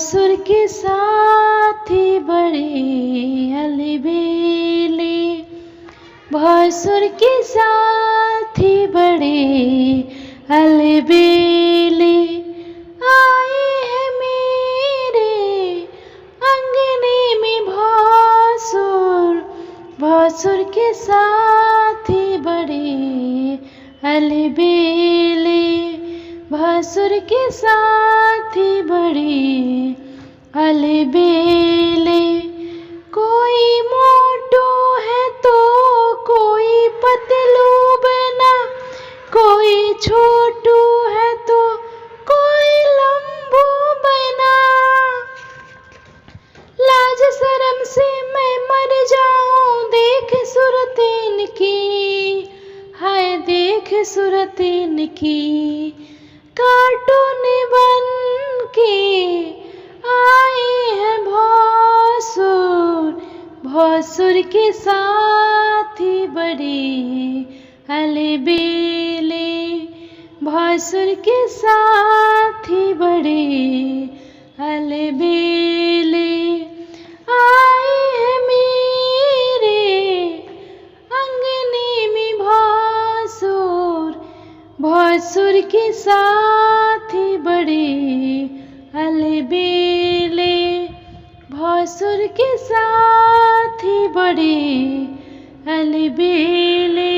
भासुर के साथी बड़े अलबेले, भासुर के साथी बड़े अलबेले, आए हैं मेरे अंगने में भासुर, भासुर के साथी बड़े अलबेले, भासुर के साथी बड़े अलबेले। कोई मोटू है तो कोई पतलू बना, कोई छोटू है तो कोई लंबू बना। लाज शर्म से मैं मर जाऊं देख सूरत इनकी, हाय देख सूरत इनकी। कार्टून बन के आए हैं भासुर, भासुर के साथी बड़े अलबेले, भासुर के साथी बड़े अलबेले। आए हैं मेरे अंगने में भासुर, भासुर के साथी बड़े अलबेले, भासुर के साथी बड़े अलबेले।